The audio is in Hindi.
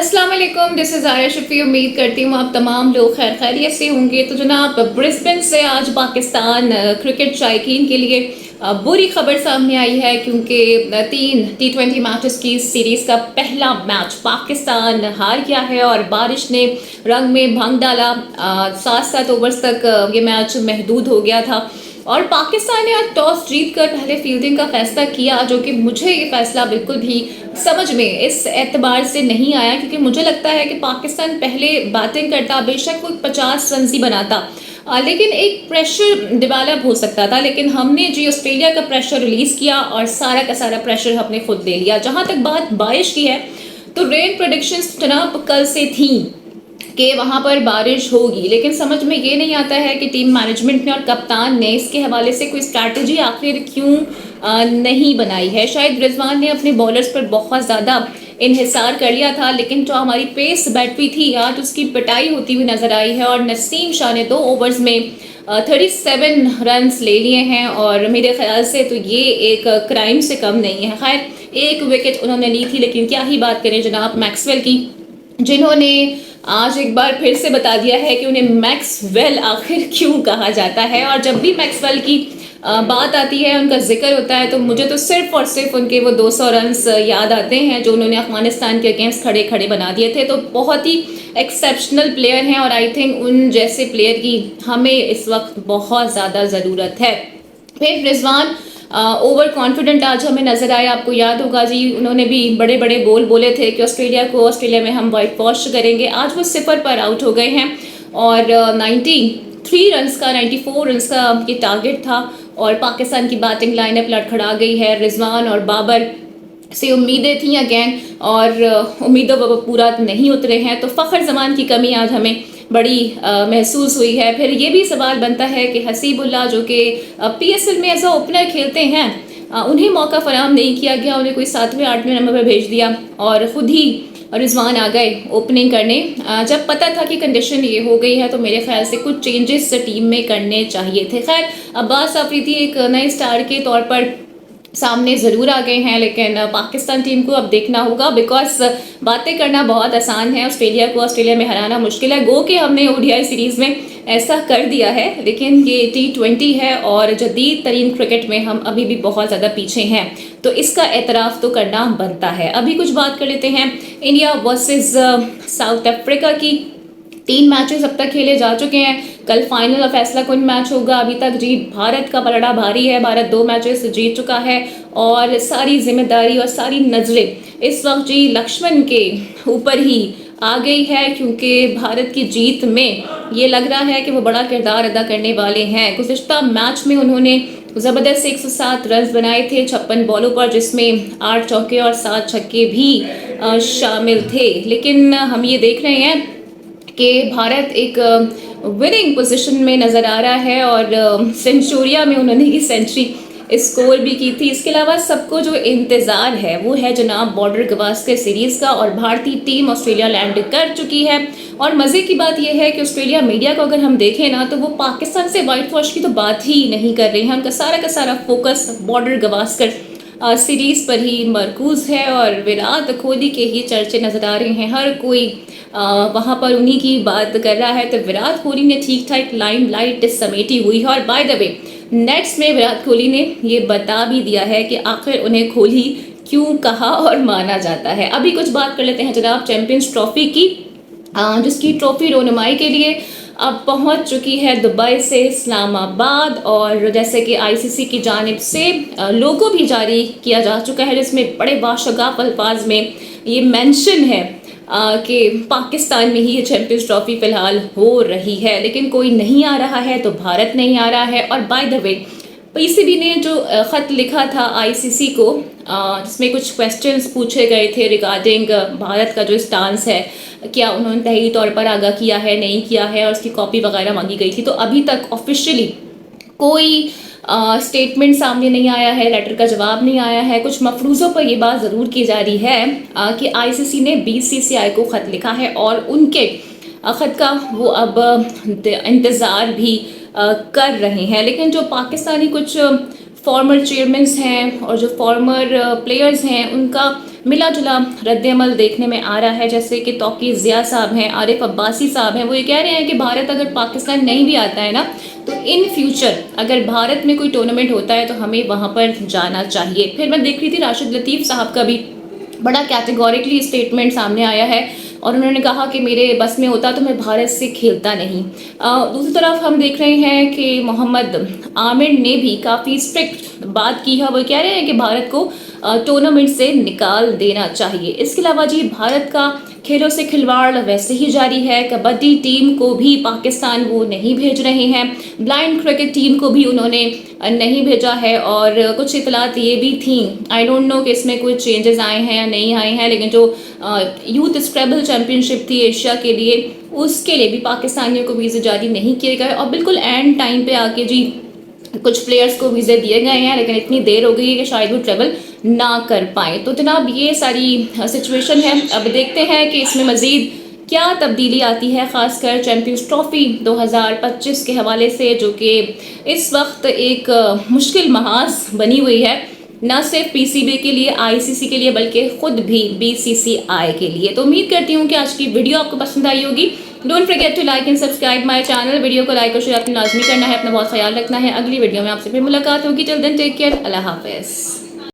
अस्सलाम वालेकुम, दिस इज़ आया शफी। उम्मीद करती हूँ आप तमाम लोग खैर खैरियत से होंगे। तो जनाब ब्रिस्बेन से आज पाकिस्तान क्रिकेट शायकीन के लिए बुरी खबर सामने आई है, क्योंकि 3 T20 मैचेस की सीरीज़ का पहला मैच पाकिस्तान हार गया है और बारिश ने रंग में भंग डाला। 7 ओवर्स तक ये मैच महदूद हो गया था और पाकिस्तान ने आज टॉस जीतकर पहले फील्डिंग का फैसला किया, जो कि मुझे ये फैसला बिल्कुल भी समझ में इस एतबार से नहीं आया, क्योंकि मुझे लगता है कि पाकिस्तान पहले बैटिंग करता, बेशक वो 50 रन ही बनाता, लेकिन एक प्रेशर डेवलप हो सकता था। लेकिन हमने जी ऑस्ट्रेलिया का प्रेशर रिलीज किया और सारा का सारा प्रेशर हमने खुद ले लिया। जहां तक बात बारिश की है, तो रेन प्रेडिक्शंस जनाब कल से थी कि वहाँ पर बारिश होगी, लेकिन समझ में ये नहीं आता है कि टीम मैनेजमेंट ने और कप्तान ने इसके हवाले से कोई स्ट्रैटेजी आखिर क्यों नहीं बनाई है। शायद रिजवान ने अपने बॉलर्स पर बहुत ज़्यादा इन्हिसार कर लिया था, लेकिन जो हमारी पेस बैटरी थी आज उसकी पिटाई होती हुई नजर आई है और नसीम शाह ने 2 ओवर्स में 37 रन ले लिए हैं और मेरे ख्याल से तो ये एक क्राइम से कम नहीं है। खैर एक विकेट उन्होंने ली थी, लेकिन क्या ही बात करें जनाब मैक्सवेल की, जिन्होंने आज एक बार फिर से बता दिया है कि उन्हें मैक्सवेल आखिर क्यों कहा जाता है। और जब भी मैक्सवेल की बात आती है, उनका जिक्र होता है, तो मुझे तो सिर्फ और सिर्फ उनके वो 200 रन्स याद आते हैं जो उन्होंने अफगानिस्तान के अगेंस्ट खड़े खड़े बना दिए थे। तो बहुत ही एक्सेप्शनल प्लेयर हैं और आई थिंक उन जैसे प्लेयर की हमें इस वक्त बहुत ज़्यादा ज़रूरत है। फिर रिजवान ओवर कॉन्फिडेंट आज हमें नजर आया। आपको याद होगा जी, उन्होंने भी बड़े बड़े बोले थे कि ऑस्ट्रेलिया में हम वाइट वॉश करेंगे। आज वो 0 पर आउट हो गए हैं और 93 रन्स का 94 रन्स का ये टारगेट था और पाकिस्तान की बैटिंग लाइनअप लड़खड़ा गई है। रिजवान और बाबर से उम्मीदें थी अगेन और उम्मीदों पर पूरा नहीं उतरे हैं, तो फ़खर जमान की कमी आज हमें बड़ी महसूस हुई है। फिर ये भी सवाल बनता है कि हसीबुल्ला जो कि PSL में एज अ ओपनर खेलते हैं, उन्हें मौका फराहम नहीं किया गया, उन्हें कोई 7वें-8वें नंबर पर भेज दिया और ख़ुद ही रिजवान आ गए ओपनिंग करने। जब पता था कि कंडीशन ये हो गई है, तो मेरे ख्याल से कुछ चेंजेस टीम में करने चाहिए थे। खैर अब्बास आफरीदी एक नए स्टार के तौर पर सामने ज़रूर आ गए हैं, लेकिन पाकिस्तान टीम को अब देखना होगा, बिकॉज बातें करना बहुत आसान है, ऑस्ट्रेलिया को ऑस्ट्रेलिया में हराना मुश्किल है। गो कि हमने ODI सीरीज़ में ऐसा कर दिया है, लेकिन ये T20 है और जदीद तरीन क्रिकेट में हम अभी भी बहुत ज़्यादा पीछे हैं, तो इसका एतराफ़ तो करना बनता है। अभी कुछ बात कर लेते हैं इंडिया वर्सेस साउथ अफ्रीका की। 3 मैचेस अब तक खेले जा चुके हैं, कल फाइनल और फैसला कौन मैच होगा। अभी तक जी भारत का पलड़ा भारी है, भारत 2 मैचेस जीत चुका है और सारी जिम्मेदारी और सारी नजरें इस वक्त जी लक्ष्मण के ऊपर ही आ गई है, क्योंकि भारत की जीत में ये लग रहा है कि वो बड़ा किरदार अदा करने वाले हैं। गुज़िश्ता मैच में उन्होंने ज़बरदस्त 107 रन बनाए थे 56 बॉलों पर, जिसमें 8 चौके और 7 छक्के भी शामिल थे। लेकिन हम ये देख रहे हैं कि भारत एक विनिंग पोजीशन में नज़र आ रहा है और सेंचुरिया में उन्होंने ही सेंचुरी स्कोर भी की थी। इसके अलावा सबको जो इंतज़ार है वो है जनाब बॉर्डर गवास्कर सीरीज़ का, और भारतीय टीम ऑस्ट्रेलिया लैंड कर चुकी है। और मज़े की बात यह है कि ऑस्ट्रेलिया मीडिया को अगर हम देखें ना, तो वो पाकिस्तान से वाइट वॉश की तो बात ही नहीं कर रहे हैं। उनका सारा का सारा फोकस बॉर्डर गवास्कर सीरीज़ पर ही मरकूज़ है और विराट कोहली के ही चर्चे नज़र आ रहे हैं। हर कोई वहाँ पर उन्हीं की बात कर रहा है। तो विराट कोहली ने ठीक ठाक लाइमलाइट समेटी हुई है और बाय द वे नेट्स में विराट कोहली ने ये बता भी दिया है कि आखिर उन्हें कोहली क्यों कहा और माना जाता है। अभी कुछ बात कर लेते हैं जनाब चैंपियंस ट्रॉफी की, जिसकी ट्रॉफी रोनुमाई के लिए अब पहुंच चुकी है दुबई से इस्लामाबाद, और जैसे कि ICC की जानिब से लोगो भी जारी किया जा चुका है, जिसमें बड़े बाशगाफ अल्फाज में ये मेंशन है कि पाकिस्तान में ही ये चैंपियंस ट्रॉफी फ़िलहाल हो रही है, लेकिन कोई नहीं आ रहा है, तो भारत नहीं आ रहा है। और बाय द वे PCB ने जो ख़त लिखा था ICC को, जिसमें कुछ क्वेश्चंस पूछे गए थे रिगार्डिंग भारत का जो स्टांस है, क्या उन्होंने तहरीरी तौर पर आगाह किया है, नहीं किया है, और उसकी कॉपी वगैरह मांगी गई थी, तो अभी तक ऑफिशियली कोई स्टेटमेंट सामने नहीं आया है, लेटर का जवाब नहीं आया है। कुछ मफरूज़ों पर ये बात ज़रूर की जा रही है कि ICC ने BCCI को ख़त लिखा है और उनके ख़त का वो अब इंतज़ार भी कर रहे हैं। लेकिन जो पाकिस्तानी कुछ फॉर्मर चेयरमैन्स हैं और जो फॉर्मर प्लेयर्स हैं, उनका मिला जुला रद्द-ए-अमल देखने में आ रहा है। जैसे कि तौकीर ज़िया साहब हैं, आरिफ अब्बासी साहब हैं, वो ये कह रहे हैं कि भारत अगर पाकिस्तान नहीं भी आता है ना, तो इन फ्यूचर अगर भारत में कोई टूर्नामेंट होता है तो हमें वहाँ पर जाना चाहिए। फिर मैं देख रही थी राशिद लतीफ़ साहब का भी बड़ा कैटेगोरिकली स्टेटमेंट सामने आया है और उन्होंने कहा कि मेरे बस में होता तो मैं भारत से खेलता नहीं। दूसरी तरफ हम देख रहे हैं कि मोहम्मद आमिर ने भी काफ़ी स्ट्रिक्ट बात की है। वो कह रहे हैं कि भारत को टूर्नामेंट से निकाल देना चाहिए। इसके अलावा जी भारत का खेलों से खिलवाड़ वैसे ही जारी है। कबड्डी टीम को भी पाकिस्तान वो नहीं भेज रहे हैं, ब्लाइंड क्रिकेट टीम को भी उन्होंने नहीं भेजा है और कुछ इतलात ये भी थी, आई डोंट नो कि इसमें कोई चेंजेस आए हैं या नहीं आए हैं, लेकिन जो यूथ स्क्रैबल चैम्पियनशिप थी एशिया के लिए, उसके लिए भी पाकिस्तानियों को वीज़े जारी नहीं किए गए और बिल्कुल एंड टाइम पे आके जी कुछ प्लेयर्स को वीज़े दिए गए हैं, लेकिन इतनी देर हो गई है कि शायद वो ट्रेवल ना कर पाए। तो जनाब ये सारी सिचुएशन है। अब देखते हैं कि इसमें मज़ीद क्या तब्दीली आती है, ख़ासकर चैम्पियंस ट्रॉफ़ी 2025 के हवाले से, जो कि इस वक्त एक मुश्किल महाज बनी हुई है, न सिर्फ पीसीबी के लिए, आईसीसी के लिए, बल्कि खुद भी बीसीसीआई के लिए। तो उम्मीद करती हूँ कि आज की वीडियो आपको पसंद आई होगी। Don't forget to like and subscribe my channel. Video को लाइक और शेयर अपने लाजमी करना है। अपना बहुत ख्याल रखना है। अगली वीडियो में आपसे फिर मुलाकात होगी। Till then take care. अल्लाह हाफिज़।